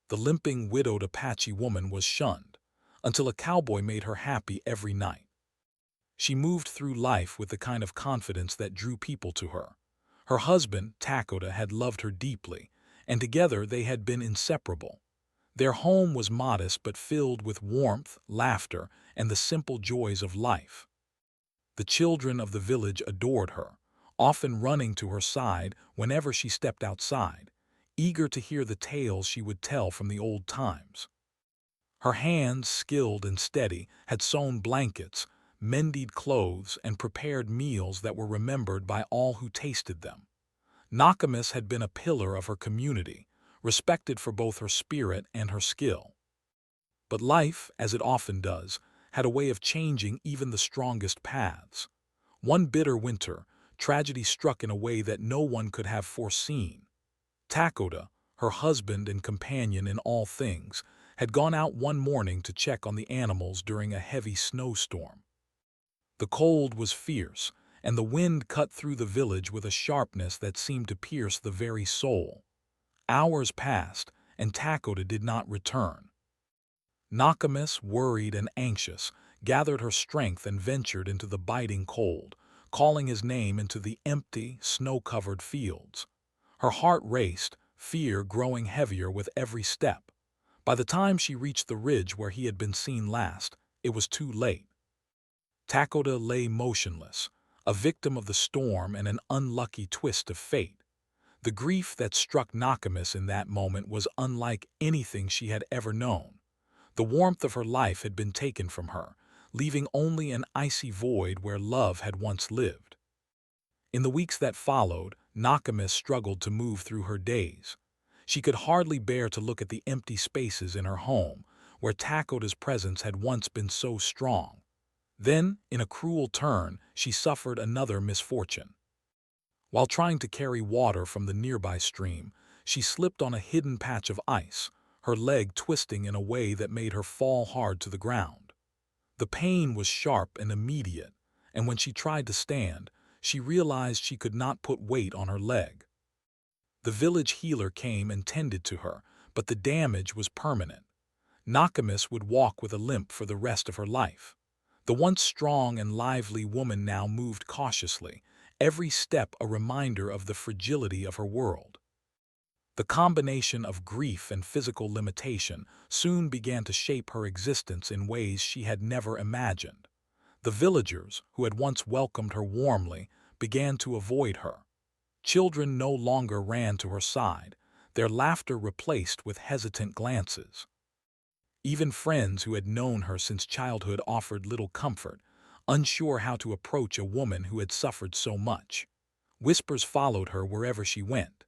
The limping, widowed Apache woman was shunned, until a cowboy made her happy every night. She moved through life with the kind of confidence that drew people to her. Her husband, Takoda, had loved her deeply, and together they had been inseparable. Their home was modest but filled with warmth, laughter, and the simple joys of life. The children of the village adored her, often running to her side whenever she stepped outside, eager to hear the tales she would tell from the old times. Her hands, skilled and steady, had sewn blankets, mended clothes, and prepared meals that were remembered by all who tasted them. Nakamis had been a pillar of her community, respected for both her spirit and her skill. But life, as it often does, had a way of changing even the strongest paths. One bitter winter, tragedy struck in a way that no one could have foreseen. Takoda, her husband and companion in all things, had gone out one morning to check on the animals during a heavy snowstorm. The cold was fierce, and the wind cut through the village with a sharpness that seemed to pierce the very soul. Hours passed, and Takoda did not return. Nakamis, worried and anxious, gathered her strength and ventured into the biting cold, calling his name into the empty, snow-covered fields. Her heart raced, fear growing heavier with every step. By the time she reached the ridge where he had been seen last, it was too late. Takoda lay motionless, a victim of the storm and an unlucky twist of fate. The grief that struck Nakamis in that moment was unlike anything she had ever known. The warmth of her life had been taken from her, leaving only an icy void where love had once lived. In the weeks that followed, Nakamis struggled to move through her days. She could hardly bear to look at the empty spaces in her home, where Takoda's presence had once been so strong. Then, in a cruel turn, she suffered another misfortune. While trying to carry water from the nearby stream, she slipped on a hidden patch of ice, her leg twisting in a way that made her fall hard to the ground. The pain was sharp and immediate, and when she tried to stand, she realized she could not put weight on her leg. The village healer came and tended to her, but the damage was permanent. Nakamis would walk with a limp for the rest of her life. The once strong and lively woman now moved cautiously, every step a reminder of the fragility of her world. The combination of grief and physical limitation soon began to shape her existence in ways she had never imagined. The villagers, who had once welcomed her warmly, began to avoid her. Children no longer ran to her side, their laughter replaced with hesitant glances. Even friends who had known her since childhood offered little comfort, unsure how to approach a woman who had suffered so much. Whispers followed her wherever she went.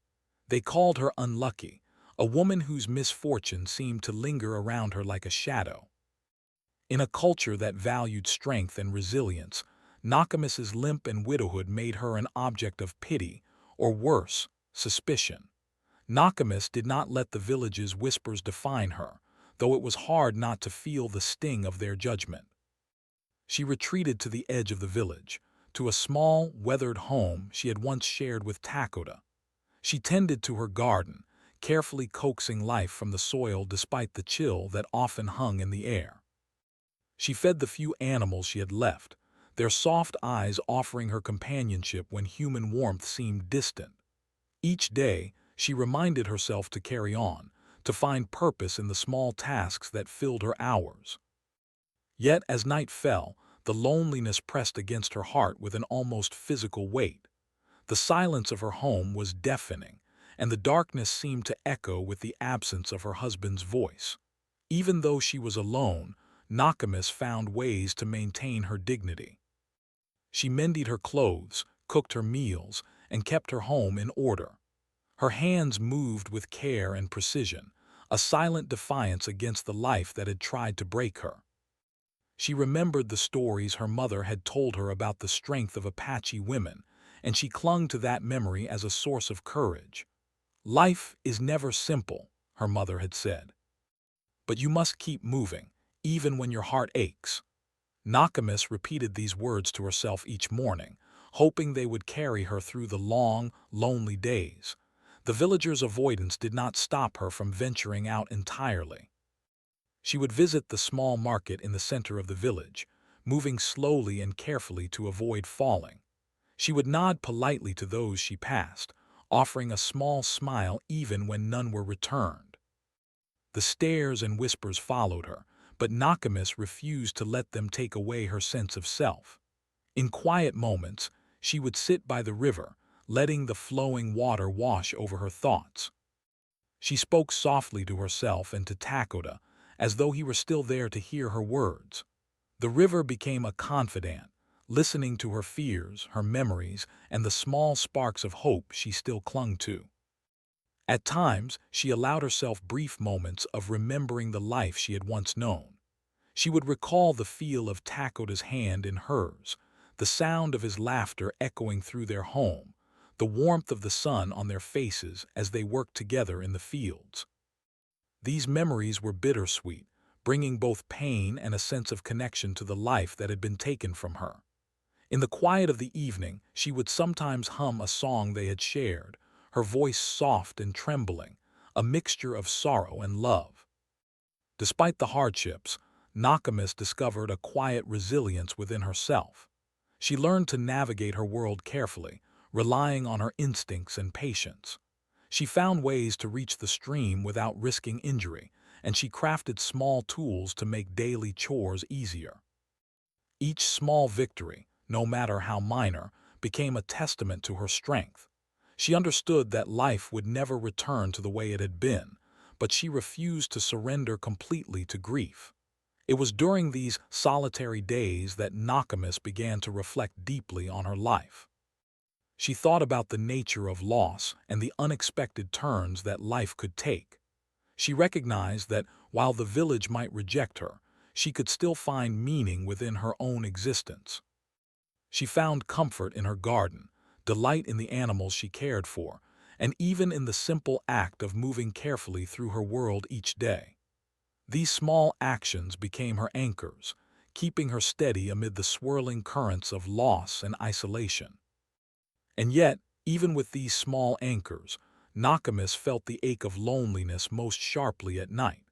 They called her unlucky, a woman whose misfortune seemed to linger around her like a shadow. In a culture that valued strength and resilience, Nakamis's limp and widowhood made her an object of pity, or worse, suspicion. Nakamis did not let the village's whispers define her, though it was hard not to feel the sting of their judgment. She retreated to the edge of the village, to a small, weathered home she had once shared with Takoda. She tended to her garden, carefully coaxing life from the soil despite the chill that often hung in the air. She fed the few animals she had left, their soft eyes offering her companionship when human warmth seemed distant. Each day, she reminded herself to carry on, to find purpose in the small tasks that filled her hours. Yet, as night fell, the loneliness pressed against her heart with an almost physical weight. The silence of her home was deafening, and the darkness seemed to echo with the absence of her husband's voice. Even though she was alone, Nakamis found ways to maintain her dignity. She mended her clothes, cooked her meals, and kept her home in order. Her hands moved with care and precision, a silent defiance against the life that had tried to break her. She remembered the stories her mother had told her about the strength of Apache women, and she clung to that memory as a source of courage. "Life is never simple," her mother had said. "But you must keep moving, even when your heart aches." Nakamis repeated these words to herself each morning, hoping they would carry her through the long, lonely days. The villagers' avoidance did not stop her from venturing out entirely. She would visit the small market in the center of the village, moving slowly and carefully to avoid falling. She would nod politely to those she passed, offering a small smile even when none were returned. The stares and whispers followed her, but Nakamis refused to let them take away her sense of self. In quiet moments, she would sit by the river, letting the flowing water wash over her thoughts. She spoke softly to herself and to Takoda, as though he were still there to hear her words. The river became a confidant, listening to her fears, her memories, and the small sparks of hope she still clung to. At times, she allowed herself brief moments of remembering the life she had once known. She would recall the feel of Takoda's hand in hers, the sound of his laughter echoing through their home, the warmth of the sun on their faces as they worked together in the fields. These memories were bittersweet, bringing both pain and a sense of connection to the life that had been taken from her. In the quiet of the evening, she would sometimes hum a song they had shared, her voice soft and trembling, a mixture of sorrow and love. Despite the hardships, Nakamis discovered a quiet resilience within herself. She learned to navigate her world carefully, relying on her instincts and patience. She found ways to reach the stream without risking injury, and she crafted small tools to make daily chores easier. Each small victory, no matter how minor, became a testament to her strength. She understood that life would never return to the way it had been, but she refused to surrender completely to grief. It was during these solitary days that Nakamis began to reflect deeply on her life. She thought about the nature of loss and the unexpected turns that life could take. She recognized that while the village might reject her, she could still find meaning within her own existence. She found comfort in her garden, delight in the animals she cared for, and even in the simple act of moving carefully through her world each day. These small actions became her anchors, keeping her steady amid the swirling currents of loss and isolation. And yet, even with these small anchors, Nakamis felt the ache of loneliness most sharply at night.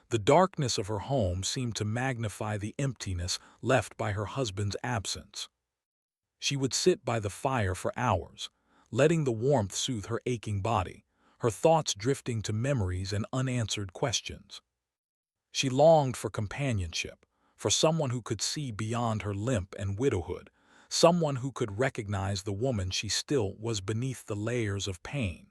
The darkness of her home seemed to magnify the emptiness left by her husband's absence. She would sit by the fire for hours, letting the warmth soothe her aching body, her thoughts drifting to memories and unanswered questions. She longed for companionship, for someone who could see beyond her limp and widowhood, someone who could recognize the woman she still was beneath the layers of pain.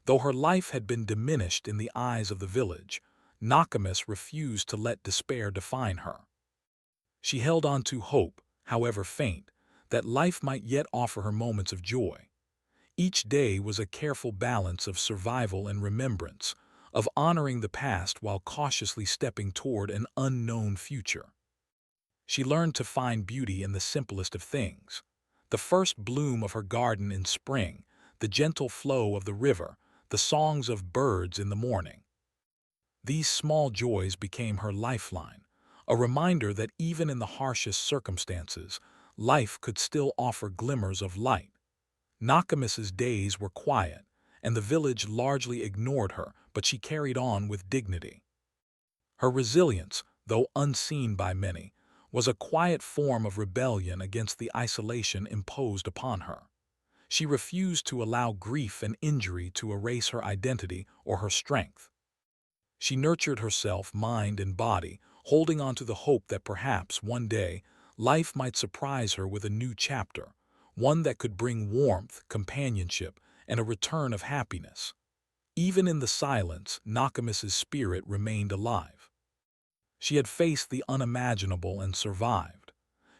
Though her life had been diminished in the eyes of the village, Nakamis refused to let despair define her. She held on to hope, however faint, that life might yet offer her moments of joy. Each day was a careful balance of survival and remembrance, of honoring the past while cautiously stepping toward an unknown future. She learned to find beauty in the simplest of things: the first bloom of her garden in spring, the gentle flow of the river, the songs of birds in the morning. These small joys became her lifeline, a reminder that even in the harshest circumstances, life could still offer glimmers of light. Nakamis's days were quiet, and the village largely ignored her, but she carried on with dignity. Her resilience, though unseen by many, was a quiet form of rebellion against the isolation imposed upon her. She refused to allow grief and injury to erase her identity or her strength. She nurtured herself, mind and body, holding on to the hope that perhaps one day life might surprise her with a new chapter, one that could bring warmth, companionship, and a return of happiness. Even in the silence, Nakamis's spirit remained alive. She had faced the unimaginable and survived.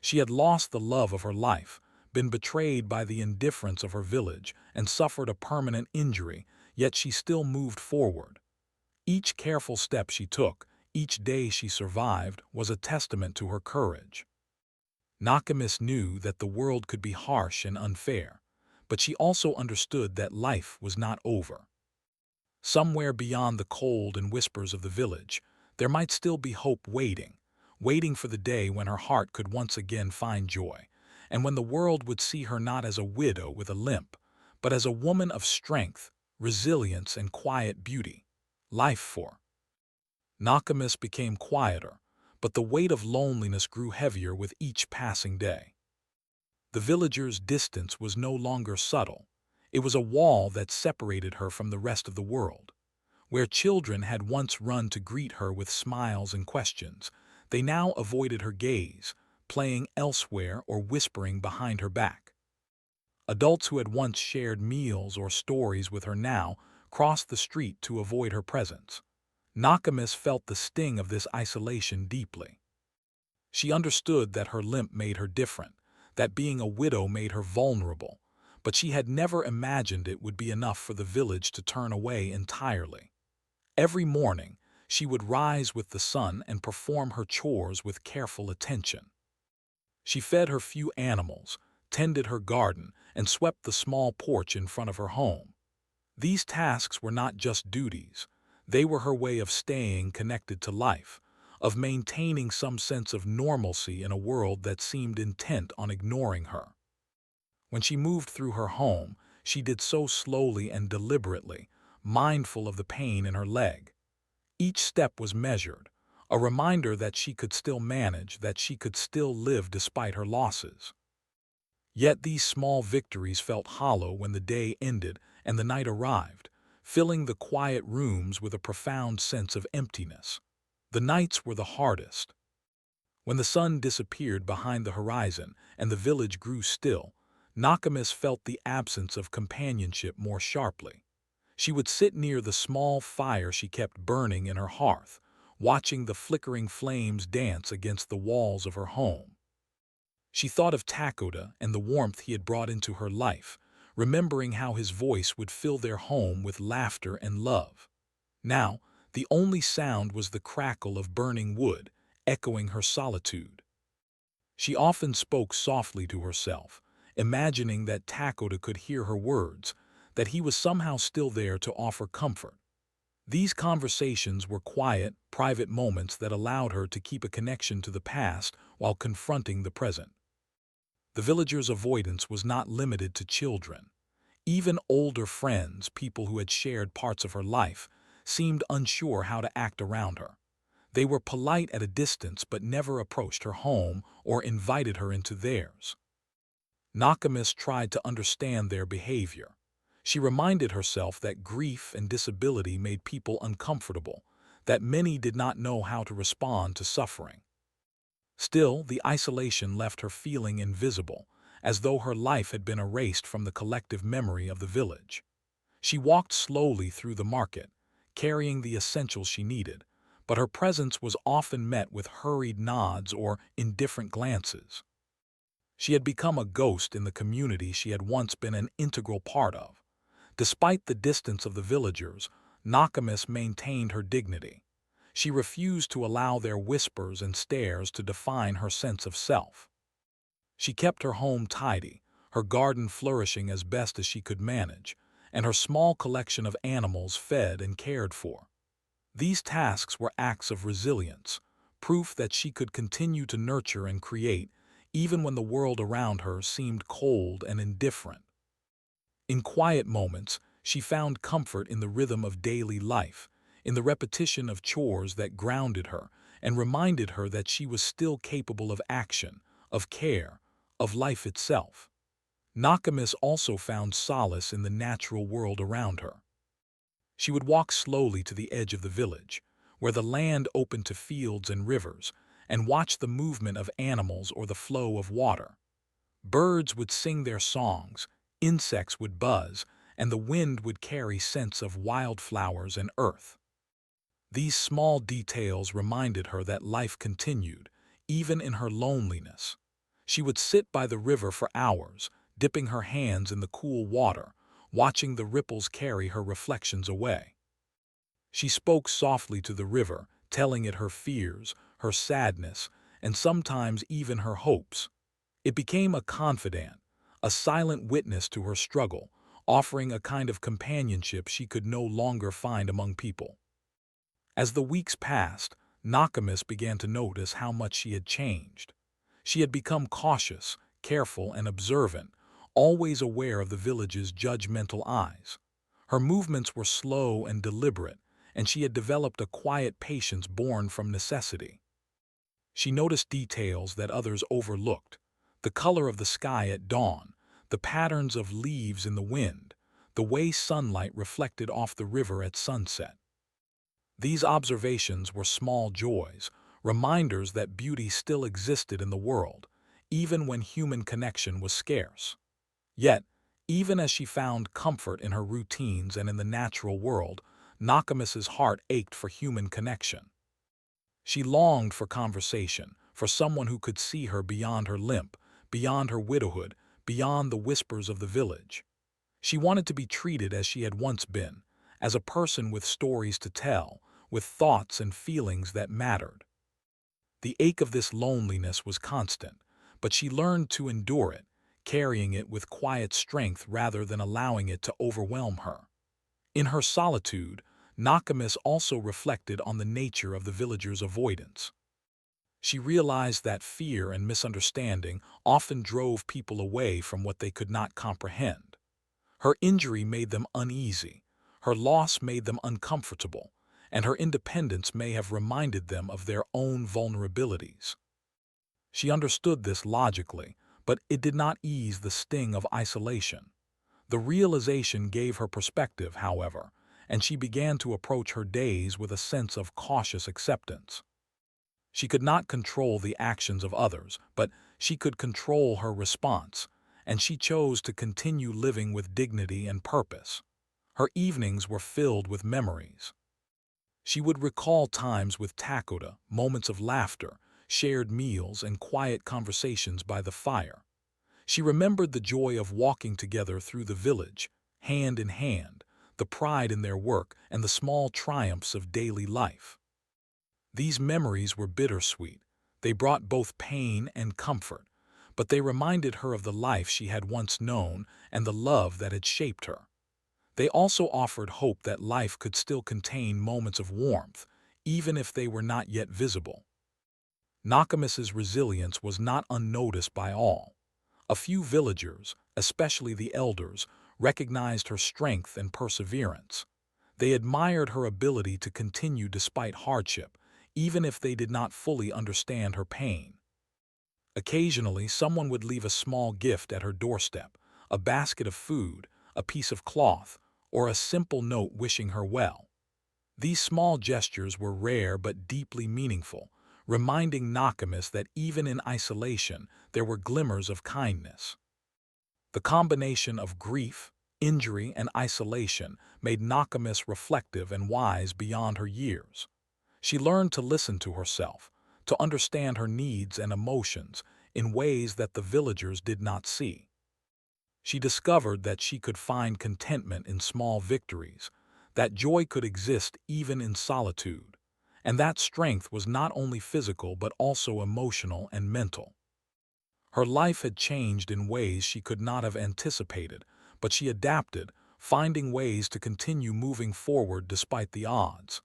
She had lost the love of her life, been betrayed by the indifference of her village, and suffered a permanent injury, yet she still moved forward. Each careful step she took, each day she survived, was a testament to her courage. Nakamis knew that the world could be harsh and unfair, but she also understood that life was not over. Somewhere beyond the cold and whispers of the village, there might still be hope waiting for the day when her heart could once again find joy, and when the world would see her not as a widow with a limp, but as a woman of strength, resilience, and quiet beauty. Life for Nakamis became quieter, but the weight of loneliness grew heavier with each passing day. The villager's distance was no longer subtle. It was a wall that separated her from the rest of the world. Where children had once run to greet her with smiles and questions, they now avoided her gaze, playing elsewhere or whispering behind her back. Adults who had once shared meals or stories with her now crossed the street to avoid her presence. Nakamis felt the sting of this isolation deeply. She understood that her limp made her different, that being a widow made her vulnerable, but she had never imagined it would be enough for the village to turn away entirely. Every morning, she would rise with the sun and perform her chores with careful attention. She fed her few animals, tended her garden, and swept the small porch in front of her home. These tasks were not just duties. They were her way of staying connected to life, of maintaining some sense of normalcy in a world that seemed intent on ignoring her. When she moved through her home, she did so slowly and deliberately, mindful of the pain in her leg. Each step was measured, a reminder that she could still manage, that she could still live despite her losses. Yet these small victories felt hollow when the day ended and the night arrived, filling the quiet rooms with a profound sense of emptiness. The nights were the hardest. When the sun disappeared behind the horizon and the village grew still, Nakamis felt the absence of companionship more sharply. She would sit near the small fire she kept burning in her hearth, watching the flickering flames dance against the walls of her home. She thought of Takoda and the warmth he had brought into her life, remembering how his voice would fill their home with laughter and love. Now, the only sound was the crackle of burning wood, echoing her solitude. She often spoke softly to herself, imagining that Takoda could hear her words, that he was somehow still there to offer comfort. These conversations were quiet, private moments that allowed her to keep a connection to the past while confronting the present. The villager's avoidance was not limited to children. Even older friends, people who had shared parts of her life, seemed unsure how to act around her. They were polite at a distance but never approached her home or invited her into theirs. Nakamis tried to understand their behavior. She reminded herself that grief and disability made people uncomfortable, that many did not know how to respond to suffering. Still, the isolation left her feeling invisible, as though her life had been erased from the collective memory of the village. She walked slowly through the market, carrying the essentials she needed, but her presence was often met with hurried nods or indifferent glances. She had become a ghost in the community she had once been an integral part of. Despite the distance of the villagers, Nakamis maintained her dignity. She refused to allow their whispers and stares to define her sense of self. She kept her home tidy, her garden flourishing as best as she could manage, and her small collection of animals fed and cared for. These tasks were acts of resilience, proof that she could continue to nurture and create even when the world around her seemed cold and indifferent. In quiet moments, she found comfort in the rhythm of daily life, in the repetition of chores that grounded her and reminded her that she was still capable of action, of care, of life itself. Nakamis also found solace in the natural world around her. She would walk slowly to the edge of the village, where the land opened to fields and rivers, and watch the movement of animals or the flow of water. Birds would sing their songs, insects would buzz, and the wind would carry scents of wildflowers and earth. These small details reminded her that life continued, even in her loneliness. She would sit by the river for hours, dipping her hands in the cool water, watching the ripples carry her reflections away. She spoke softly to the river, telling it her fears, her sadness, and sometimes even her hopes. It became a confidant, a silent witness to her struggle, offering a kind of companionship she could no longer find among people. As the weeks passed, Nakamis began to notice how much she had changed. She had become cautious, careful, and observant, always aware of the village's judgmental eyes. Her movements were slow and deliberate, and she had developed a quiet patience born from necessity. She noticed details that others overlooked: the color of the sky at dawn, the patterns of leaves in the wind, the way sunlight reflected off the river at sunset. These observations were small joys, reminders that beauty still existed in the world, even when human connection was scarce. Yet, even as she found comfort in her routines and in the natural world, Nakamis's heart ached for human connection. She longed for conversation, for someone who could see her beyond her limp, beyond her widowhood, beyond the whispers of the village. She wanted to be treated as she had once been, as a person with stories to tell, with thoughts and feelings that mattered. The ache of this loneliness was constant, but she learned to endure it, carrying it with quiet strength rather than allowing it to overwhelm her. In her solitude, Nakamis also reflected on the nature of the villagers' avoidance. She realized that fear and misunderstanding often drove people away from what they could not comprehend. Her injury made them uneasy, her loss made them uncomfortable, and her independence may have reminded them of their own vulnerabilities. She understood this logically, but it did not ease the sting of isolation. The realization gave her perspective, however, and she began to approach her days with a sense of cautious acceptance. She could not control the actions of others, but she could control her response, and she chose to continue living with dignity and purpose. Her evenings were filled with memories. She would recall times with Takoda, moments of laughter, shared meals, and quiet conversations by the fire. She remembered the joy of walking together through the village, hand in hand, the pride in their work, and the small triumphs of daily life. These memories were bittersweet. They brought both pain and comfort, but they reminded her of the life she had once known and the love that had shaped her. They also offered hope that life could still contain moments of warmth, even if they were not yet visible. Nakamis's resilience was not unnoticed by all. A few villagers, especially the elders, recognized her strength and perseverance. They admired her ability to continue despite hardship, even if they did not fully understand her pain. Occasionally, someone would leave a small gift at her doorstep: a basket of food, a piece of cloth, or a simple note wishing her well. These small gestures were rare but deeply meaningful, reminding Nakamis that even in isolation there were glimmers of kindness. The combination of grief, injury, and isolation made Nakamis reflective and wise beyond her years. She learned to listen to herself, to understand her needs and emotions in ways that the villagers did not see. She discovered that she could find contentment in small victories, that joy could exist even in solitude, and that strength was not only physical but also emotional and mental. Her life had changed in ways she could not have anticipated, but she adapted, finding ways to continue moving forward despite the odds.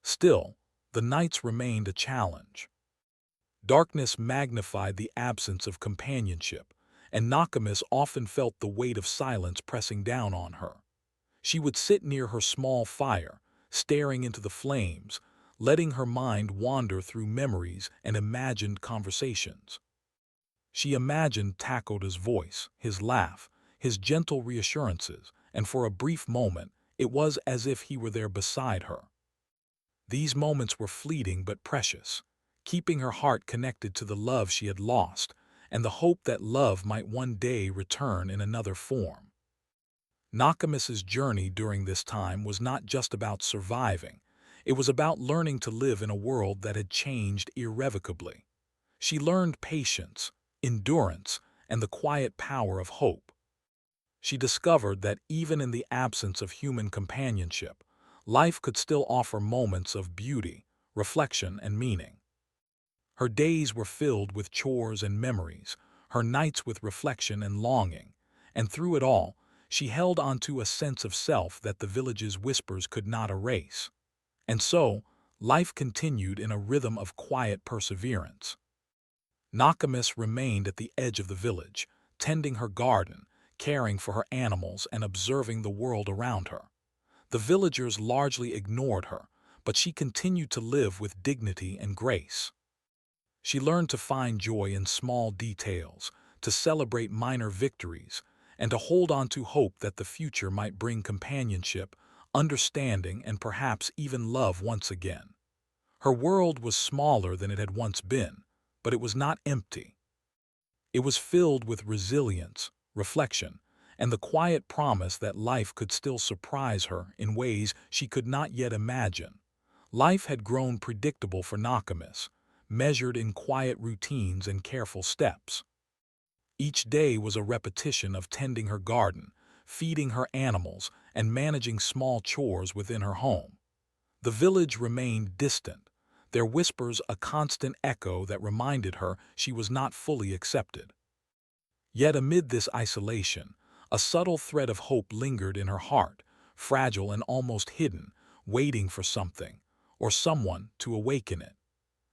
Still, the nights remained a challenge. Darkness magnified the absence of companionship, and Nakamis often felt the weight of silence pressing down on her. She would sit near her small fire, staring into the flames, letting her mind wander through memories and imagined conversations. She imagined Takoda's voice, his laugh, his gentle reassurances, and for a brief moment, it was as if he were there beside her. These moments were fleeting but precious, keeping her heart connected to the love she had lost and the hope that love might one day return in another form. Nakamis's journey during this time was not just about surviving. It was about learning to live in a world that had changed irrevocably. She learned patience, endurance, and the quiet power of hope. She discovered that even in the absence of human companionship, life could still offer moments of beauty, reflection, and meaning. Her days were filled with chores and memories, her nights with reflection and longing, and through it all, she held onto a sense of self that the village's whispers could not erase. And so, life continued in a rhythm of quiet perseverance. Nakamis remained at the edge of the village, tending her garden, caring for her animals, and observing the world around her. The villagers largely ignored her, but she continued to live with dignity and grace. She learned to find joy in small details, to celebrate minor victories, and to hold on to hope that the future might bring companionship, understanding, and perhaps even love once again. Her world was smaller than it had once been, but it was not empty. It was filled with resilience, reflection, and the quiet promise that life could still surprise her in ways she could not yet imagine. Life had grown predictable for Nakamis, measured in quiet routines and careful steps. Each day was a repetition of tending her garden, feeding her animals, and managing small chores within her home. The village remained distant, their whispers a constant echo that reminded her she was not fully accepted. Yet amid this isolation, a subtle thread of hope lingered in her heart, fragile and almost hidden, waiting for something, or someone, to awaken it.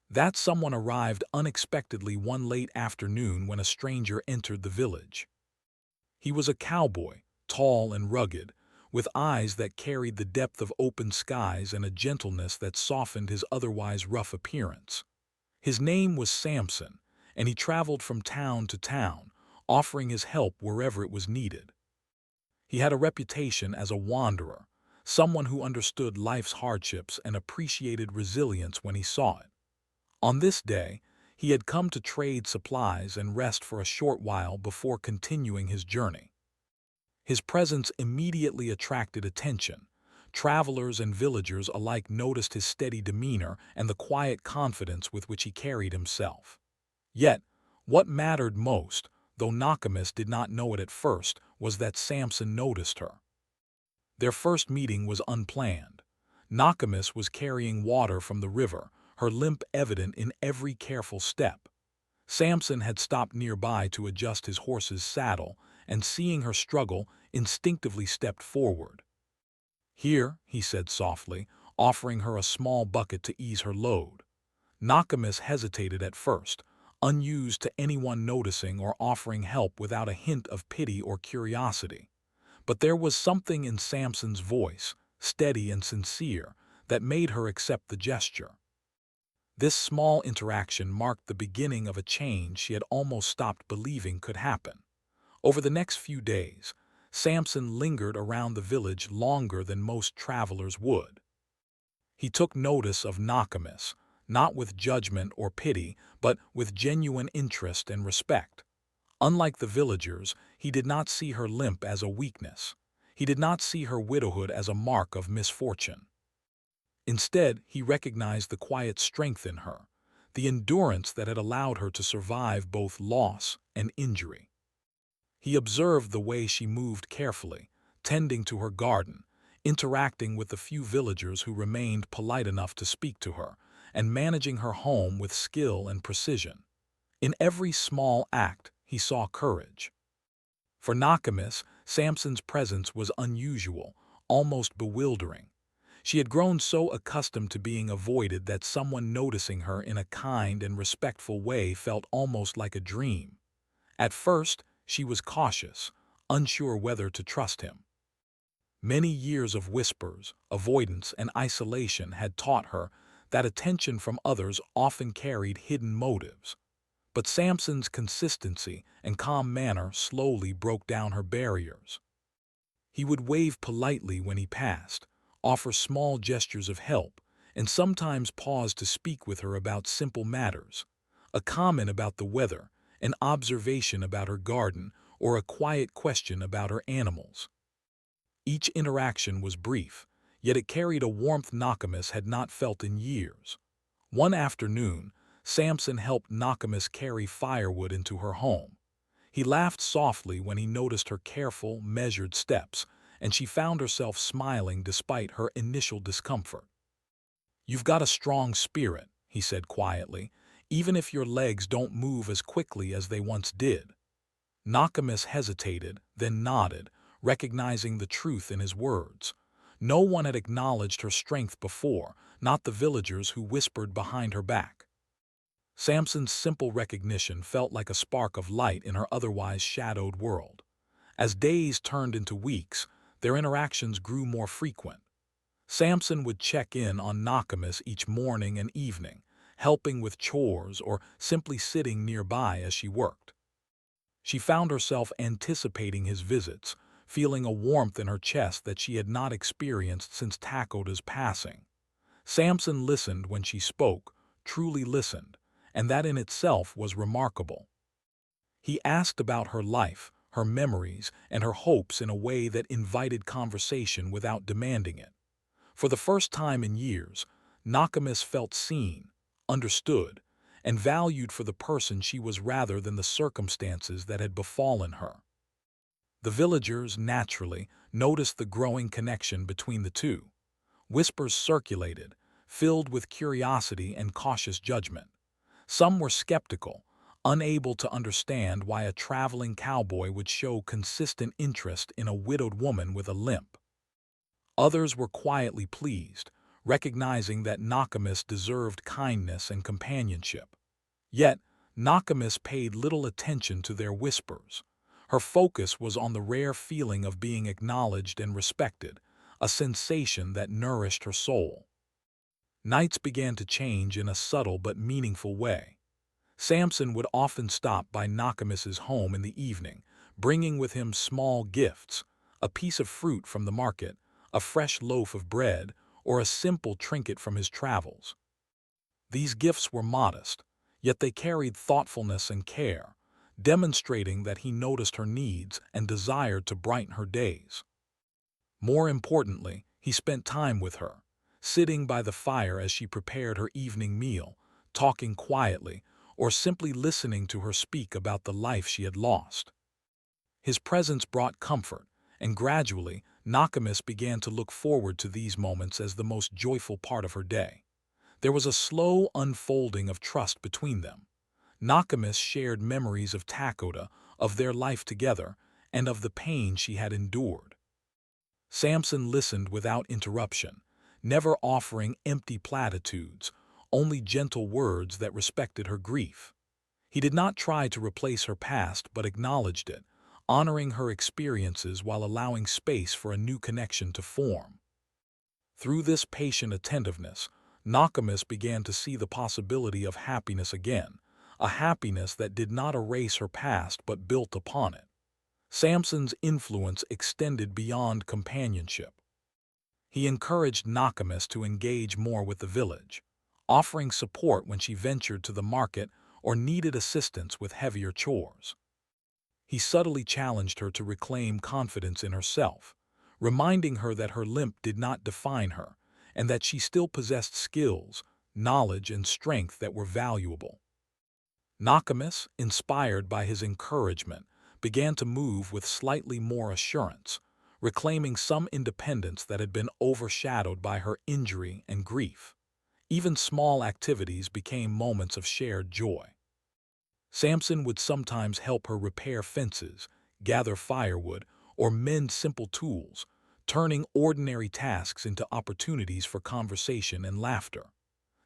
That someone arrived unexpectedly one late afternoon when a stranger entered the village. He was a cowboy, tall and rugged, with eyes that carried the depth of open skies and a gentleness that softened his otherwise rough appearance. His name was Samson, and he traveled from town to town, offering his help wherever it was needed. He had a reputation as a wanderer, someone who understood life's hardships and appreciated resilience when he saw it. On this day, he had come to trade supplies and rest for a short while before continuing his journey. His presence immediately attracted attention. Travelers and villagers alike noticed his steady demeanor and the quiet confidence with which he carried himself. Yet, what mattered most, though Nakamis did not know it at first, was that Samson noticed her. Their first meeting was unplanned. Nakamis was carrying water from the river, her limp evident in every careful step. Samson had stopped nearby to adjust his horse's saddle, and seeing her struggle, instinctively stepped forward. "Here," he said softly, offering her a small bucket to ease her load. Nakamis hesitated at first, unused to anyone noticing or offering help without a hint of pity or curiosity. But there was something in Samson's voice, steady and sincere, that made her accept the gesture. This small interaction marked the beginning of a change she had almost stopped believing could happen. Over the next few days, Samson lingered around the village longer than most travelers would. He took notice of Nakamis, not with judgment or pity, but with genuine interest and respect. Unlike the villagers, he did not see her limp as a weakness. He did not see her widowhood as a mark of misfortune. Instead, he recognized the quiet strength in her, the endurance that had allowed her to survive both loss and injury. He observed the way she moved carefully, tending to her garden, interacting with the few villagers who remained polite enough to speak to her, and managing her home with skill and precision. In every small act, he saw courage. For Nakamis, Samson's presence was unusual, almost bewildering. She had grown so accustomed to being avoided that someone noticing her in a kind and respectful way felt almost like a dream. At first, she was cautious, unsure whether to trust him. Many years of whispers, avoidance, and isolation had taught her that attention from others often carried hidden motives. But Samson's consistency and calm manner slowly broke down her barriers. He would wave politely when he passed, offer small gestures of help, and sometimes pause to speak with her about simple matters, a comment about the weather, an observation about her garden, or a quiet question about her animals. Each interaction was brief, yet it carried a warmth Nakamis had not felt in years. One afternoon, Samson helped Nakamis carry firewood into her home. He laughed softly when he noticed her careful, measured steps, and she found herself smiling despite her initial discomfort. "You've got a strong spirit," he said quietly, "even if your legs don't move as quickly as they once did." Nakamis hesitated, then nodded, recognizing the truth in his words. No one had acknowledged her strength before, not the villagers who whispered behind her back. Samson's simple recognition felt like a spark of light in her otherwise shadowed world. As days turned into weeks, their interactions grew more frequent. Samson would check in on Nakamis each morning and evening, helping with chores or simply sitting nearby as she worked. She found herself anticipating his visits, feeling a warmth in her chest that she had not experienced since Takoda's passing. Samson listened when she spoke, truly listened, and that in itself was remarkable. He asked about her life, her memories, and her hopes in a way that invited conversation without demanding it. For the first time in years, Nakamis felt seen, understood, and valued for the person she was rather than the circumstances that had befallen her. The villagers, naturally, noticed the growing connection between the two. Whispers circulated, filled with curiosity and cautious judgment. Some were skeptical, unable to understand why a traveling cowboy would show consistent interest in a widowed woman with a limp. Others were quietly pleased, recognizing that Nakamis deserved kindness and companionship. Yet, Nakamis paid little attention to their whispers. Her focus was on the rare feeling of being acknowledged and respected, a sensation that nourished her soul. Nights began to change in a subtle but meaningful way. Samson would often stop by Nakamis's home in the evening, bringing with him small gifts, a piece of fruit from the market, a fresh loaf of bread, or a simple trinket from his travels. These gifts were modest, yet they carried thoughtfulness and care, demonstrating that he noticed her needs and desired to brighten her days. More importantly, he spent time with her, sitting by the fire as she prepared her evening meal, talking quietly, or simply listening to her speak about the life she had lost. His presence brought comfort, and gradually, Nakamis began to look forward to these moments as the most joyful part of her day. There was a slow unfolding of trust between them. Nakamis shared memories of Takoda, of their life together, and of the pain she had endured. Samson listened without interruption, never offering empty platitudes, only gentle words that respected her grief. He did not try to replace her past but acknowledged it, honoring her experiences while allowing space for a new connection to form. Through this patient attentiveness, Nakamis began to see the possibility of happiness again, a happiness that did not erase her past but built upon it. Samson's influence extended beyond companionship. He encouraged Nakamis to engage more with the village, offering support when she ventured to the market or needed assistance with heavier chores. He subtly challenged her to reclaim confidence in herself, reminding her that her limp did not define her and that she still possessed skills, knowledge, and strength that were valuable. Nakamis, inspired by his encouragement, began to move with slightly more assurance, reclaiming some independence that had been overshadowed by her injury and grief. Even small activities became moments of shared joy. Samson would sometimes help her repair fences, gather firewood, or mend simple tools, turning ordinary tasks into opportunities for conversation and laughter.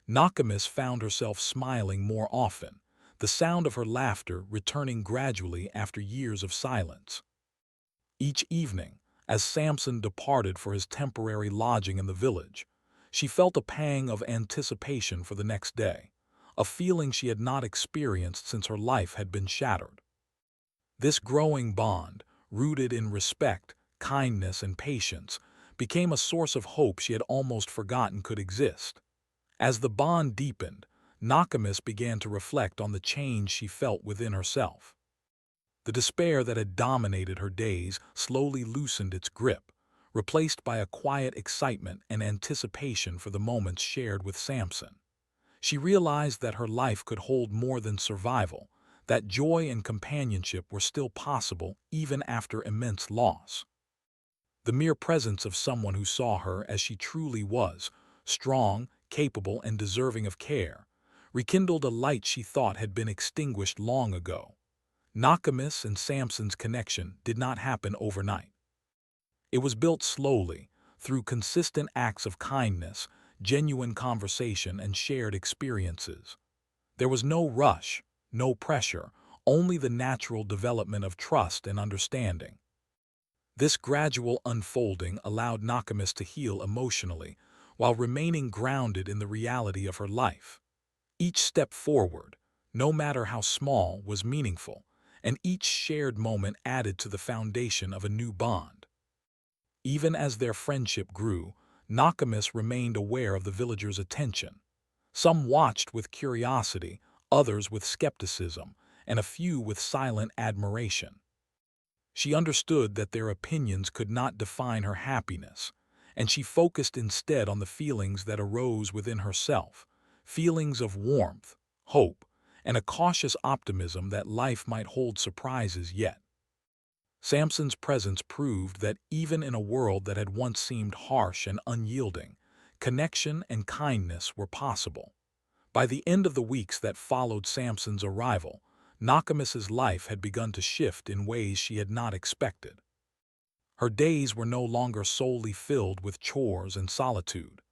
Nakamis found herself smiling more often, the sound of her laughter returning gradually after years of silence. Each evening, as Samson departed for his temporary lodging in the village, she felt a pang of anticipation for the next day, a feeling she had not experienced since her life had been shattered. This growing bond, rooted in respect, kindness, and patience, became a source of hope she had almost forgotten could exist. As the bond deepened, Nakamis began to reflect on the change she felt within herself. The despair that had dominated her days slowly loosened its grip, replaced by a quiet excitement and anticipation for the moments shared with Samson. She realized that her life could hold more than survival, that joy and companionship were still possible even after immense loss. The mere presence of someone who saw her as she truly was, strong, capable, and deserving of care, rekindled a light she thought had been extinguished long ago. Nakamis and Samson's connection did not happen overnight. It was built slowly, through consistent acts of kindness, genuine conversation, and shared experiences. There was no rush, no pressure, only the natural development of trust and understanding. This gradual unfolding allowed Nakamis to heal emotionally while remaining grounded in the reality of her life. Each step forward, no matter how small, was meaningful, and each shared moment added to the foundation of a new bond. Even as their friendship grew, Nakamis remained aware of the villagers' attention. Some watched with curiosity, others with skepticism, and a few with silent admiration. She understood that their opinions could not define her happiness, and she focused instead on the feelings that arose within herself, feelings of warmth, hope, and a cautious optimism that life might hold surprises yet. Samson's presence proved that even in a world that had once seemed harsh and unyielding, connection and kindness were possible. By the end of the weeks that followed Samson's arrival, Nakamis's life had begun to shift in ways she had not expected. Her days were no longer solely filled with chores and solitude.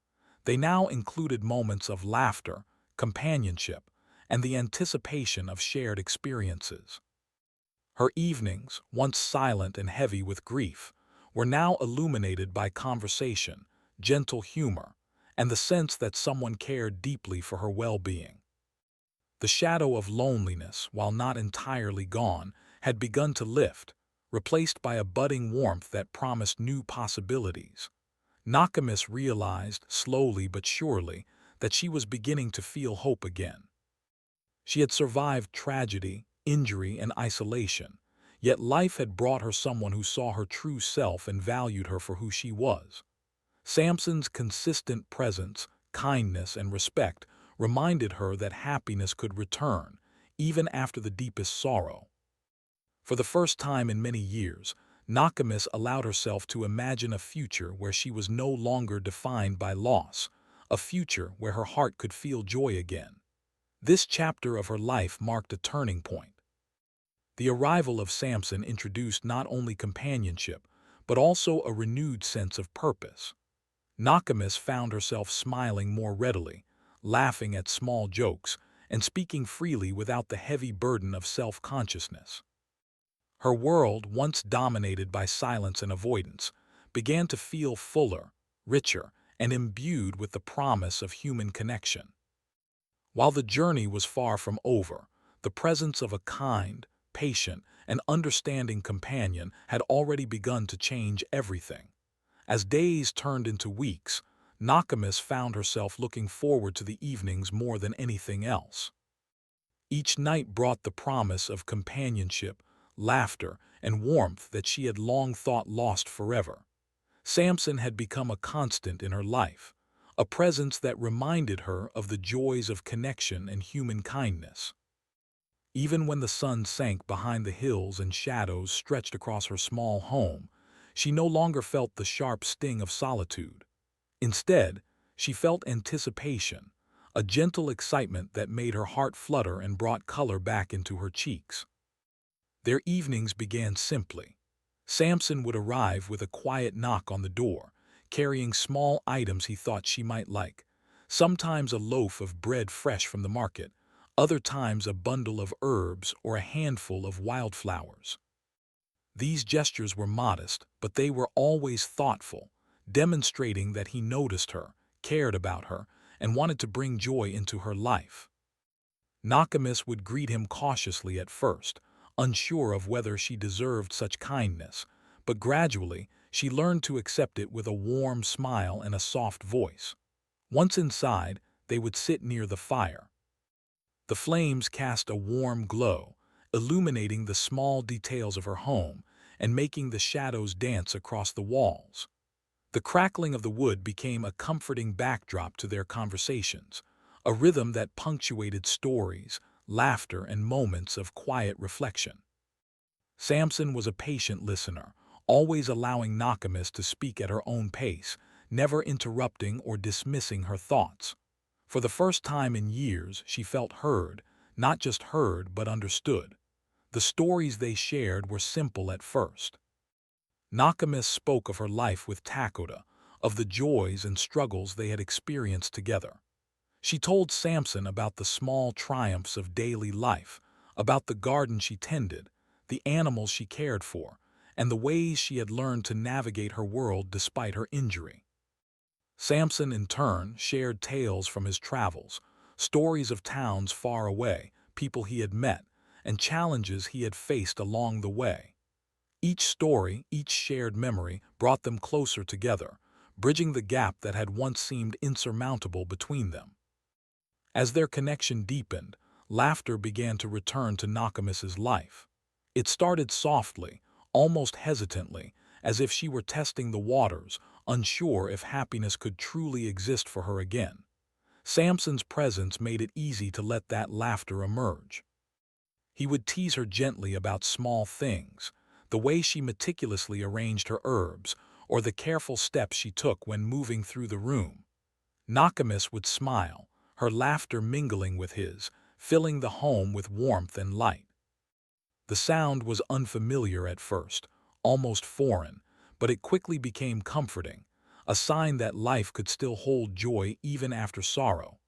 They now included moments of laughter, companionship, and the anticipation of shared experiences. Her evenings, once silent and heavy with grief, were now illuminated by conversation, gentle humor, and the sense that someone cared deeply for her well-being. The shadow of loneliness, while not entirely gone, had begun to lift, replaced by a budding warmth that promised new possibilities. Nakamis realized, slowly but surely, that she was beginning to feel hope again. She had survived tragedy, injury, and isolation, yet life had brought her someone who saw her true self and valued her for who she was. Samson's consistent presence, kindness, and respect reminded her that happiness could return, even after the deepest sorrow. For the first time in many years, Nakamis allowed herself to imagine a future where she was no longer defined by loss, a future where her heart could feel joy again. This chapter of her life marked a turning point. The arrival of Samson introduced not only companionship, but also a renewed sense of purpose. Nakamis found herself smiling more readily, laughing at small jokes, and speaking freely without the heavy burden of self-consciousness. Her world, once dominated by silence and avoidance, began to feel fuller, richer, and imbued with the promise of human connection. While the journey was far from over, the presence of a kind, patient, and understanding companion had already begun to change everything. As days turned into weeks, Nakamis found herself looking forward to the evenings more than anything else. Each night brought the promise of companionship, laughter, and warmth that she had long thought lost forever. Samson had become a constant in her life, a presence that reminded her of the joys of connection and human kindness. Even when the sun sank behind the hills and shadows stretched across her small home, she no longer felt the sharp sting of solitude. Instead, she felt anticipation, a gentle excitement that made her heart flutter and brought color back into her cheeks. Their evenings began simply. Samson would arrive with a quiet knock on the door, carrying small items he thought she might like. Sometimes a loaf of bread fresh from the market, other times a bundle of herbs or a handful of wildflowers. These gestures were modest, but they were always thoughtful, demonstrating that he noticed her, cared about her, and wanted to bring joy into her life. Nakamis would greet him cautiously at first, unsure of whether she deserved such kindness, but gradually she learned to accept it with a warm smile and a soft voice. Once inside, they would sit near the fire. The flames cast a warm glow, illuminating the small details of her home and making the shadows dance across the walls. The crackling of the wood became a comforting backdrop to their conversations, a rhythm that punctuated stories, laughter, and moments of quiet reflection. Samson was a patient listener, always allowing Nakamis to speak at her own pace, never interrupting or dismissing her thoughts. For the first time in years, she felt heard, not just heard but understood. The stories they shared were simple at first. Nakamis spoke of her life with Takoda, of the joys and struggles they had experienced together. She told Samson about the small triumphs of daily life, about the garden she tended, the animals she cared for, and the ways she had learned to navigate her world despite her injury. Samson, in turn, shared tales from his travels, stories of towns far away, people he had met, and challenges he had faced along the way. Each story, each shared memory, brought them closer together, bridging the gap that had once seemed insurmountable between them. As their connection deepened, laughter began to return to Nakamis's life. It started softly, almost hesitantly, as if she were testing the waters, unsure if happiness could truly exist for her again. Samson's presence made it easy to let that laughter emerge. He would tease her gently about small things, the way she meticulously arranged her herbs, or the careful steps she took when moving through the room. Nakamis would smile, her laughter mingling with his, filling the home with warmth and light. The sound was unfamiliar at first, almost foreign, but it quickly became comforting, a sign that life could still hold joy even after sorrow.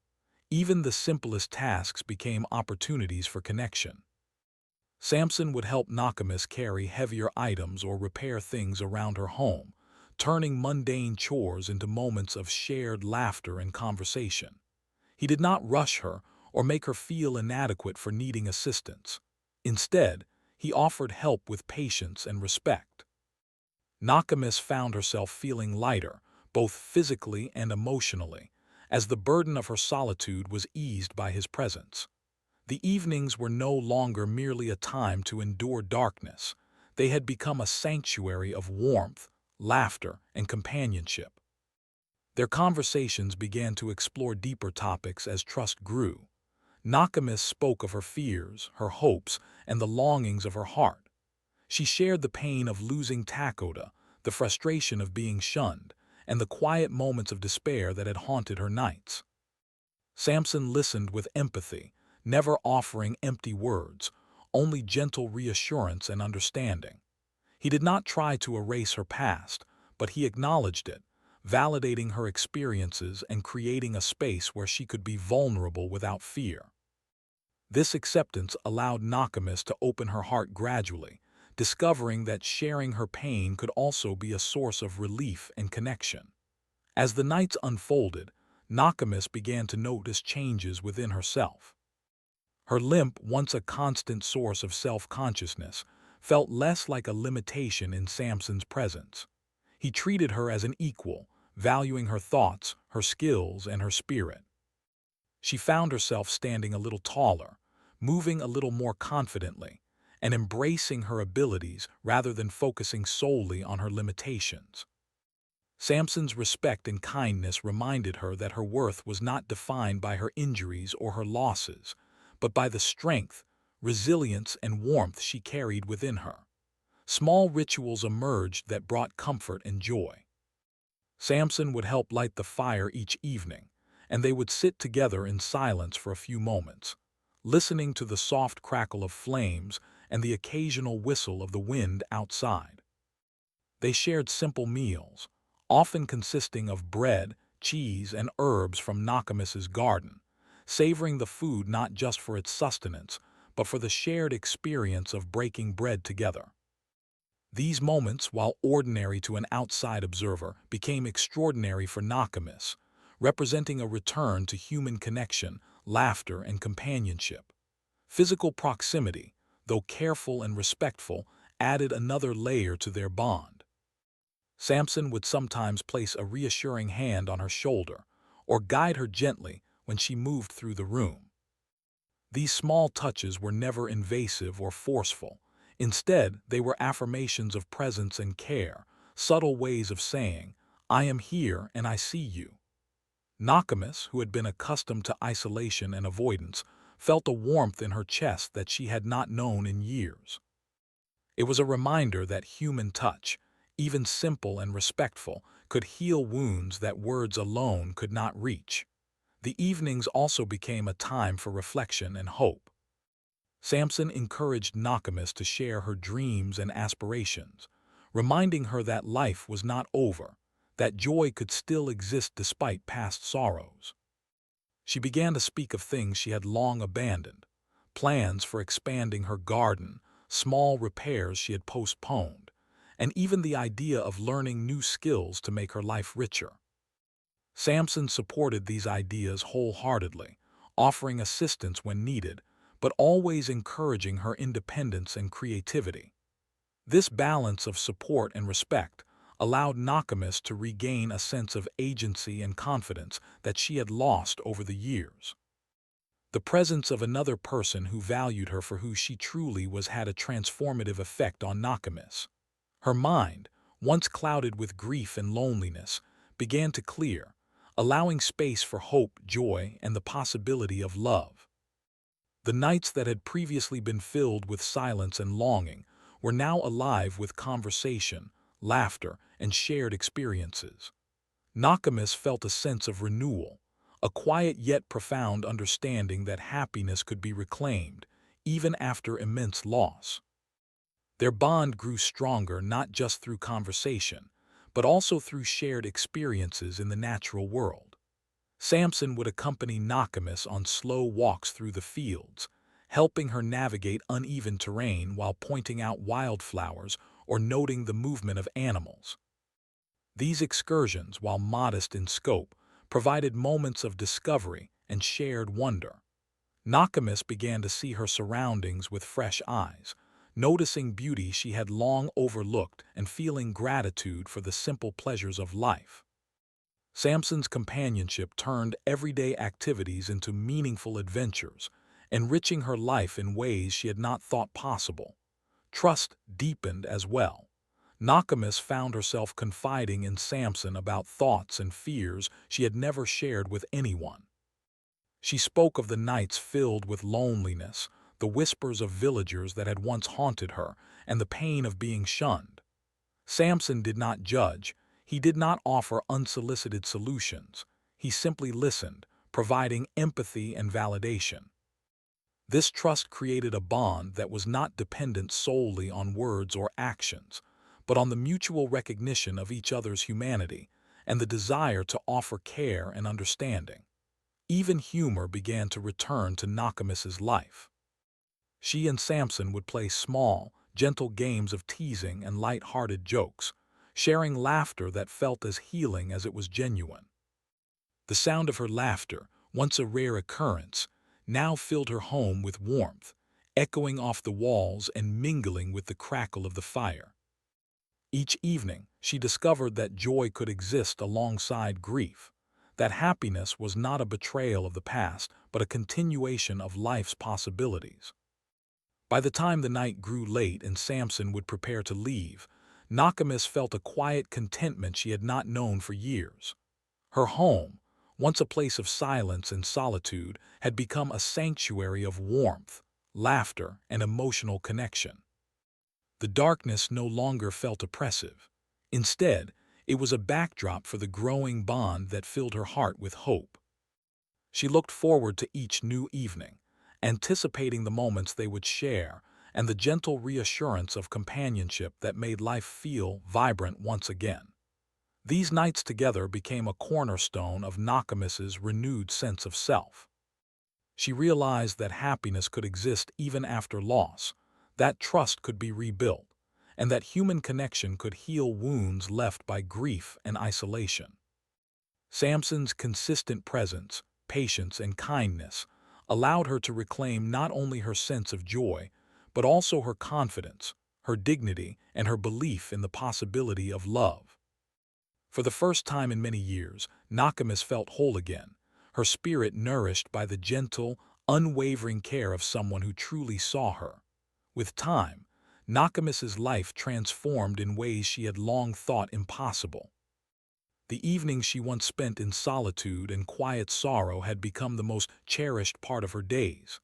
Even the simplest tasks became opportunities for connection. Samson would help Nakamis carry heavier items or repair things around her home, turning mundane chores into moments of shared laughter and conversation. He did not rush her or make her feel inadequate for needing assistance. Instead, he offered help with patience and respect. Nakamis found herself feeling lighter, both physically and emotionally, as the burden of her solitude was eased by his presence. The evenings were no longer merely a time to endure darkness. They had become a sanctuary of warmth, laughter, and companionship. Their conversations began to explore deeper topics as trust grew. Nakamis spoke of her fears, her hopes, and the longings of her heart. She shared the pain of losing Takoda, the frustration of being shunned, and the quiet moments of despair that had haunted her nights. Samson listened with empathy, never offering empty words, only gentle reassurance and understanding. He did not try to erase her past, but he acknowledged it, validating her experiences and creating a space where she could be vulnerable without fear. This acceptance allowed Nakamis to open her heart gradually, discovering that sharing her pain could also be a source of relief and connection. As the nights unfolded, Nakamis began to notice changes within herself. Her limp, once a constant source of self-consciousness, felt less like a limitation in Samson's presence. He treated her as an equal, valuing her thoughts, her skills, and her spirit. She found herself standing a little taller, moving a little more confidently, and embracing her abilities rather than focusing solely on her limitations. Samson's respect and kindness reminded her that her worth was not defined by her injuries or her losses, but by the strength, resilience, and warmth she carried within her. Small rituals emerged that brought comfort and joy. Samson would help light the fire each evening, and they would sit together in silence for a few moments, listening to the soft crackle of flames and the occasional whistle of the wind outside. They shared simple meals, often consisting of bread, cheese, and herbs from Nakamis's garden, savoring the food not just for its sustenance, but for the shared experience of breaking bread together. These moments, while ordinary to an outside observer, became extraordinary for Nakamis, representing a return to human connection, laughter, and companionship. Physical proximity, though careful and respectful, added another layer to their bond. Samson would sometimes place a reassuring hand on her shoulder, or guide her gently when she moved through the room. These small touches were never invasive or forceful. Instead, they were affirmations of presence and care, subtle ways of saying, "I am here and I see you." Nakamis, who had been accustomed to isolation and avoidance, felt a warmth in her chest that she had not known in years. It was a reminder that human touch, even simple and respectful, could heal wounds that words alone could not reach. The evenings also became a time for reflection and hope. Samson encouraged Nakamis to share her dreams and aspirations, reminding her that life was not over, that joy could still exist despite past sorrows. She began to speak of things she had long abandoned, plans for expanding her garden, small repairs she had postponed, and even the idea of learning new skills to make her life richer. Samson supported these ideas wholeheartedly, offering assistance when needed, but always encouraging her independence and creativity. This balance of support and respect allowed Nakamis to regain a sense of agency and confidence that she had lost over the years. The presence of another person who valued her for who she truly was had a transformative effect on Nakamis. Her mind, once clouded with grief and loneliness, began to clear, allowing space for hope, joy, and the possibility of love. The nights that had previously been filled with silence and longing were now alive with conversation, laughter, and shared experiences. Nakamis felt a sense of renewal, a quiet yet profound understanding that happiness could be reclaimed, even after immense loss. Their bond grew stronger not just through conversation, but also through shared experiences in the natural world. Samson would accompany Nakamis on slow walks through the fields, helping her navigate uneven terrain while pointing out wildflowers or noting the movement of animals. These excursions, while modest in scope, provided moments of discovery and shared wonder. Nakamis began to see her surroundings with fresh eyes, noticing beauty she had long overlooked and feeling gratitude for the simple pleasures of life. Samson's companionship turned everyday activities into meaningful adventures, enriching her life in ways she had not thought possible. Trust deepened as well. Nakamis found herself confiding in Samson about thoughts and fears she had never shared with anyone. She spoke of the nights filled with loneliness, the whispers of villagers that had once haunted her, and the pain of being shunned. Samson did not judge. He did not offer unsolicited solutions. He simply listened, providing empathy and validation. This trust created a bond that was not dependent solely on words or actions, but on the mutual recognition of each other's humanity and the desire to offer care and understanding. Even humor began to return to Nakamis's life. She and Samson would play small, gentle games of teasing and light-hearted jokes, sharing laughter that felt as healing as it was genuine. The sound of her laughter, once a rare occurrence, now filled her home with warmth, echoing off the walls and mingling with the crackle of the fire. Each evening, she discovered that joy could exist alongside grief, that happiness was not a betrayal of the past, but a continuation of life's possibilities. By the time the night grew late and Samson would prepare to leave, Nakamis felt a quiet contentment she had not known for years. Her home, once a place of silence and solitude, had become a sanctuary of warmth, laughter, and emotional connection. The darkness no longer felt oppressive. Instead, it was a backdrop for the growing bond that filled her heart with hope. She looked forward to each new evening, anticipating the moments they would share and the gentle reassurance of companionship that made life feel vibrant once again. These nights together became a cornerstone of Nakamis's renewed sense of self. She realized that happiness could exist even after loss, that trust could be rebuilt, and that human connection could heal wounds left by grief and isolation. Samson's consistent presence, patience, and kindness allowed her to reclaim not only her sense of joy, but also her confidence, her dignity, and her belief in the possibility of love. For the first time in many years, Nakamis felt whole again, her spirit nourished by the gentle, unwavering care of someone who truly saw her. With time, Nakamis's life transformed in ways she had long thought impossible. The evenings she once spent in solitude and quiet sorrow had become the most cherished part of her days.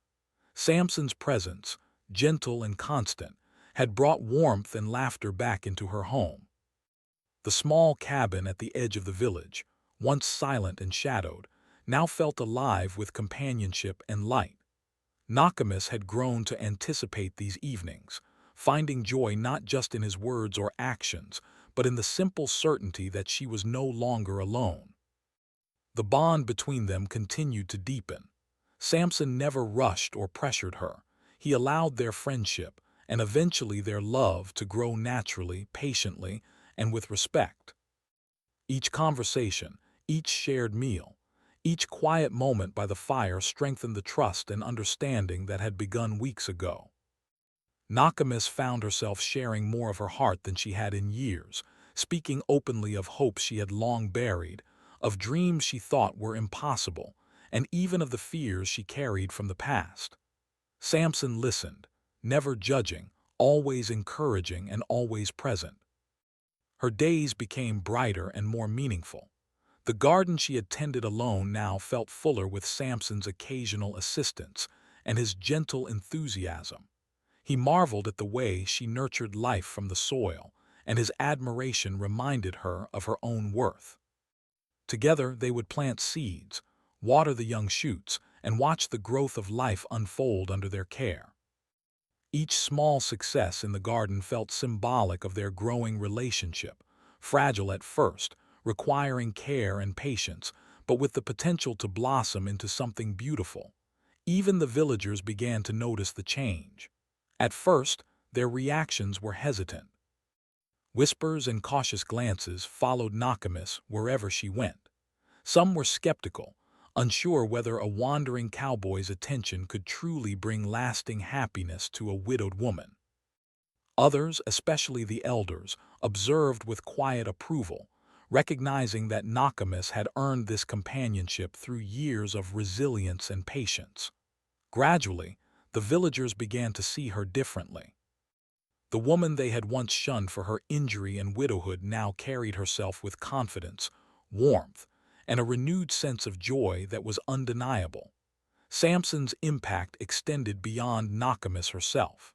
Samson's presence, gentle and constant, had brought warmth and laughter back into her home. The small cabin at the edge of the village, once silent and shadowed, now felt alive with companionship and light. Nakamis had grown to anticipate these evenings, finding joy not just in his words or actions, but in the simple certainty that she was no longer alone. The bond between them continued to deepen. Samson never rushed or pressured her. He allowed their friendship, and eventually their love to grow naturally, patiently, and with respect. Each conversation, each shared meal, each quiet moment by the fire strengthened the trust and understanding that had begun weeks ago. Nakamis found herself sharing more of her heart than she had in years, speaking openly of hopes she had long buried, of dreams she thought were impossible, and even of the fears she carried from the past. Samson listened, never judging, always encouraging and always present. Her days became brighter and more meaningful. The garden she had tended alone now felt fuller with Samson's occasional assistance and his gentle enthusiasm. He marveled at the way she nurtured life from the soil, and his admiration reminded her of her own worth. Together they would plant seeds, water the young shoots, and watch the growth of life unfold under their care. Each small success in the garden felt symbolic of their growing relationship, fragile at first, requiring care and patience, but with the potential to blossom into something beautiful. Even the villagers began to notice the change. At first, their reactions were hesitant. Whispers and cautious glances followed Nakamis wherever she went. Some were skeptical, unsure whether a wandering cowboy's attention could truly bring lasting happiness to a widowed woman. Others, especially the elders, observed with quiet approval, recognizing that Nakamis had earned this companionship through years of resilience and patience. Gradually, the villagers began to see her differently. The woman they had once shunned for her injury and widowhood now carried herself with confidence, warmth, and a renewed sense of joy that was undeniable. Samson's impact extended beyond Nakamis herself.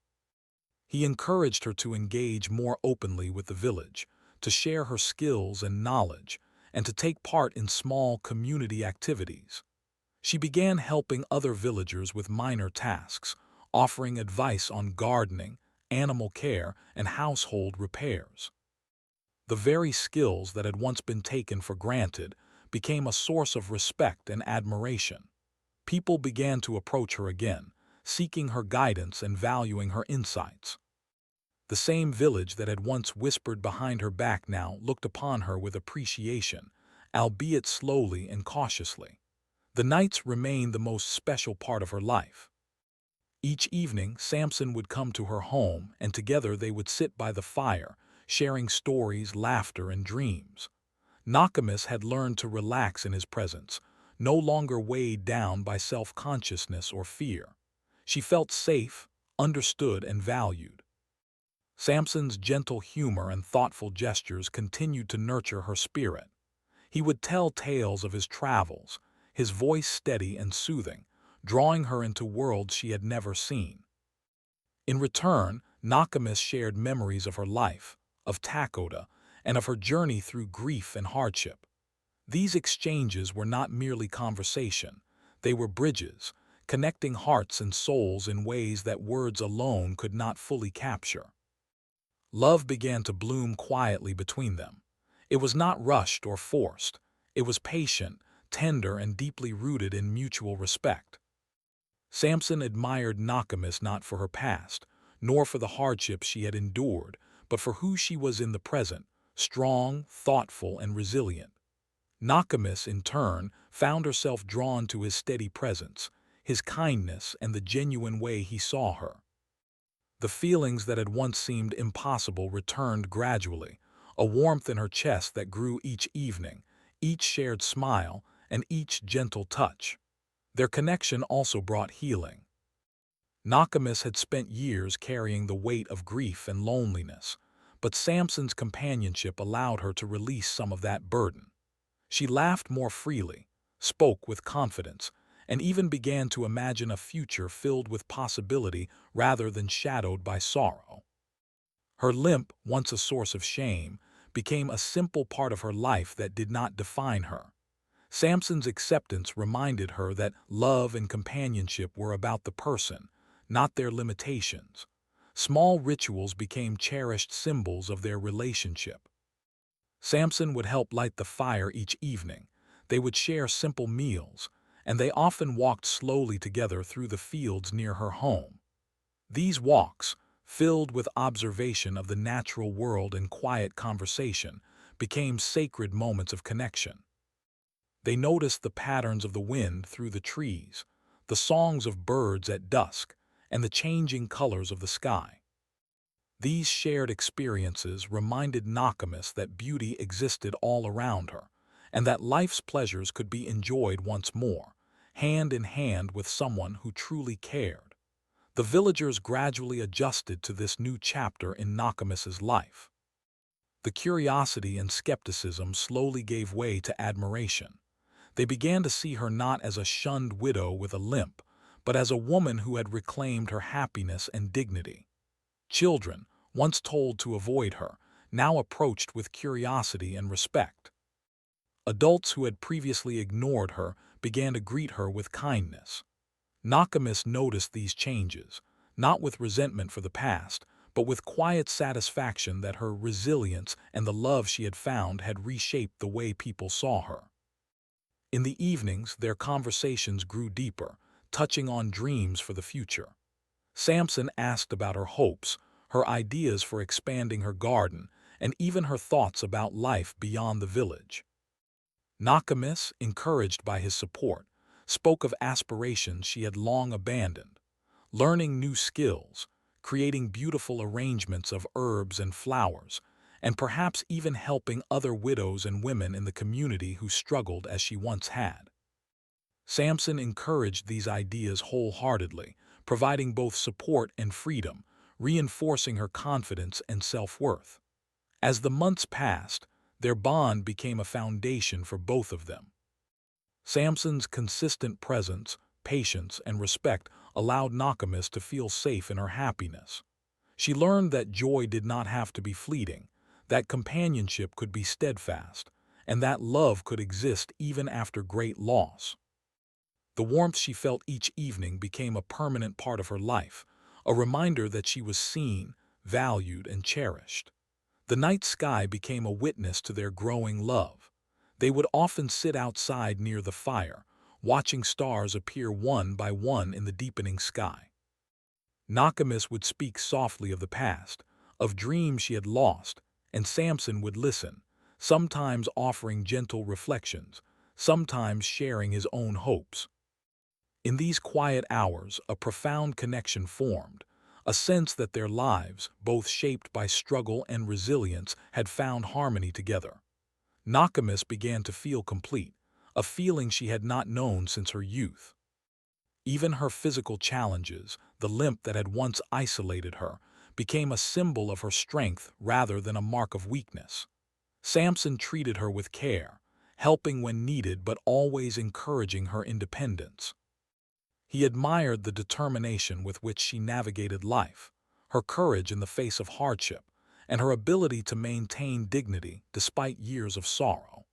He encouraged her to engage more openly with the village, to share her skills and knowledge, and to take part in small community activities. She began helping other villagers with minor tasks, offering advice on gardening, animal care, and household repairs. The very skills that had once been taken for granted became a source of respect and admiration. People began to approach her again, seeking her guidance and valuing her insights. The same village that had once whispered behind her back now looked upon her with appreciation, albeit slowly and cautiously. The nights remained the most special part of her life. Each evening, Samson would come to her home, and together they would sit by the fire, sharing stories, laughter, and dreams. Nakamis had learned to relax in his presence, no longer weighed down by self-consciousness or fear. She felt safe, understood, and valued. Samson's gentle humor and thoughtful gestures continued to nurture her spirit. He would tell tales of his travels, his voice steady and soothing, drawing her into worlds she had never seen. In return, Nakamis shared memories of her life, of Takoda, and of her journey through grief and hardship. These exchanges were not merely conversation, they were bridges, connecting hearts and souls in ways that words alone could not fully capture. Love began to bloom quietly between them. It was not rushed or forced. It was patient, tender, and deeply rooted in mutual respect. Samson admired Nakamis not for her past, nor for the hardships she had endured, but for who she was in the present, strong, thoughtful, and resilient. Nakamis, in turn, found herself drawn to his steady presence, his kindness, and the genuine way he saw her. The feelings that had once seemed impossible returned gradually, a warmth in her chest that grew each evening, each shared smile, and each gentle touch. Their connection also brought healing. Nakamis had spent years carrying the weight of grief and loneliness, but Samson's companionship allowed her to release some of that burden. She laughed more freely, spoke with confidence, and even began to imagine a future filled with possibility rather than shadowed by sorrow. Her limp, once a source of shame, became a simple part of her life that did not define her. Samson's acceptance reminded her that love and companionship were about the person, not their limitations. Small rituals became cherished symbols of their relationship. Samson would help light the fire each evening. They would share simple meals, and they often walked slowly together through the fields near her home. These walks, filled with observation of the natural world and quiet conversation, became sacred moments of connection. They noticed the patterns of the wind through the trees, the songs of birds at dusk, and the changing colors of the sky. These shared experiences reminded Nakamis that beauty existed all around her, and that life's pleasures could be enjoyed once more, hand in hand with someone who truly cared. The villagers gradually adjusted to this new chapter in Nakamis's life. The curiosity and skepticism slowly gave way to admiration. They began to see her not as a shunned widow with a limp, but as a woman who had reclaimed her happiness and dignity. Children, once told to avoid her, now approached with curiosity and respect. Adults who had previously ignored her began to greet her with kindness. Nakamis noticed these changes, not with resentment for the past, but with quiet satisfaction that her resilience and the love she had found had reshaped the way people saw her. In the evenings, their conversations grew deeper, touching on dreams for the future. Samson asked about her hopes, her ideas for expanding her garden, and even her thoughts about life beyond the village. Nakamis, encouraged by his support, spoke of aspirations she had long abandoned, learning new skills, creating beautiful arrangements of herbs and flowers, and perhaps even helping other widows and women in the community who struggled as she once had. Samson encouraged these ideas wholeheartedly, providing both support and freedom, reinforcing her confidence and self-worth. As the months passed, their bond became a foundation for both of them. Samson's consistent presence, patience, and respect allowed Nakamis to feel safe in her happiness. She learned that joy did not have to be fleeting, that companionship could be steadfast, and that love could exist even after great loss. The warmth she felt each evening became a permanent part of her life, a reminder that she was seen, valued, and cherished. The night sky became a witness to their growing love. They would often sit outside near the fire, watching stars appear one by one in the deepening sky. Nakamis would speak softly of the past, of dreams she had lost, and Samson would listen, sometimes offering gentle reflections, sometimes sharing his own hopes. In these quiet hours, a profound connection formed, a sense that their lives, both shaped by struggle and resilience, had found harmony together. Nakamis began to feel complete, a feeling she had not known since her youth. Even her physical challenges, the limp that had once isolated her, became a symbol of her strength rather than a mark of weakness. Samson treated her with care, helping when needed but always encouraging her independence. He admired the determination with which she navigated life, her courage in the face of hardship, and her ability to maintain dignity despite years of sorrow.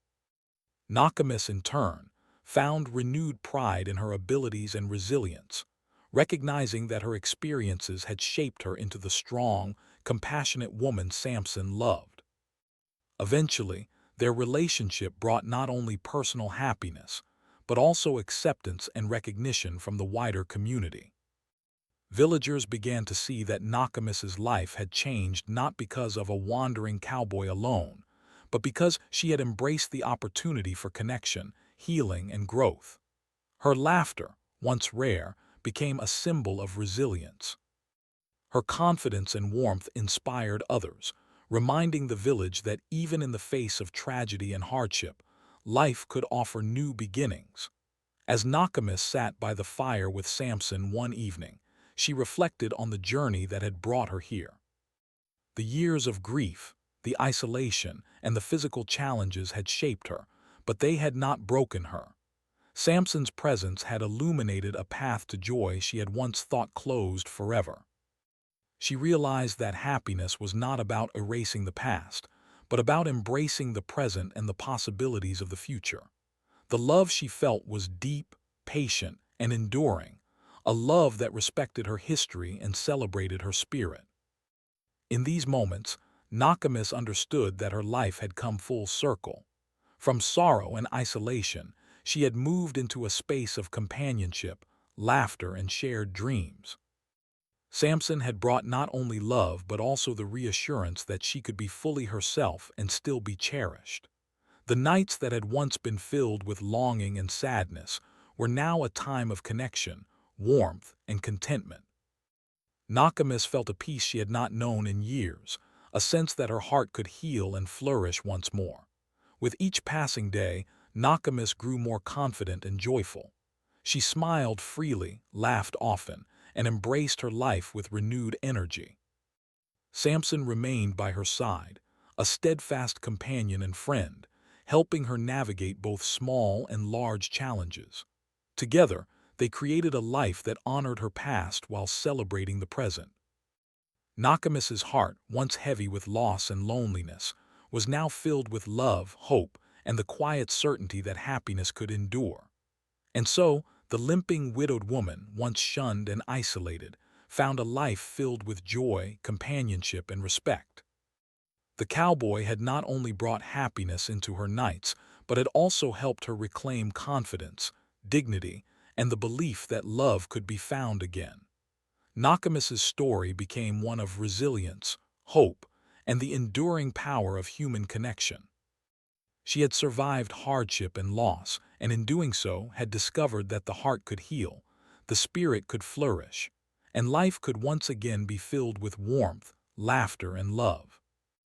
Nakamis, in turn, found renewed pride in her abilities and resilience, recognizing that her experiences had shaped her into the strong, compassionate woman Samson loved. Eventually, their relationship brought not only personal happiness, but also acceptance and recognition from the wider community. Villagers began to see that Nakamis's life had changed not because of a wandering cowboy alone, but because she had embraced the opportunity for connection, healing, and growth. Her laughter, once rare, became a symbol of resilience. Her confidence and warmth inspired others, reminding the village that even in the face of tragedy and hardship, life could offer new beginnings. As Nakamis sat by the fire with Samson one evening, she reflected on the journey that had brought her here. The years of grief, the isolation, and the physical challenges had shaped her, but they had not broken her. Samson's presence had illuminated a path to joy she had once thought closed forever. She realized that happiness was not about erasing the past, but about embracing the present and the possibilities of the future. The love she felt was deep, patient, and enduring, a love that respected her history and celebrated her spirit. In these moments, Nakamis understood that her life had come full circle. From sorrow and isolation, she had moved into a space of companionship, laughter, and shared dreams. Samson had brought not only love but also the reassurance that she could be fully herself and still be cherished. The nights that had once been filled with longing and sadness were now a time of connection, warmth, and contentment. Nakamis felt a peace she had not known in years, a sense that her heart could heal and flourish once more. With each passing day, Nakamis grew more confident and joyful. She smiled freely, laughed often, and embraced her life with renewed energy. Samson remained by her side, a steadfast companion and friend, helping her navigate both small and large challenges. Together, they created a life that honored her past while celebrating the present. Nakamis's heart, once heavy with loss and loneliness, was now filled with love, hope, and the quiet certainty that happiness could endure. And so, the limping widowed woman, once shunned and isolated, found a life filled with joy, companionship, and respect. The cowboy had not only brought happiness into her nights, but had also helped her reclaim confidence, dignity, and the belief that love could be found again. Nakamis's story became one of resilience, hope, and the enduring power of human connection. She had survived hardship and loss, and in doing so had discovered that the heart could heal, the spirit could flourish, and life could once again be filled with warmth, laughter, and love.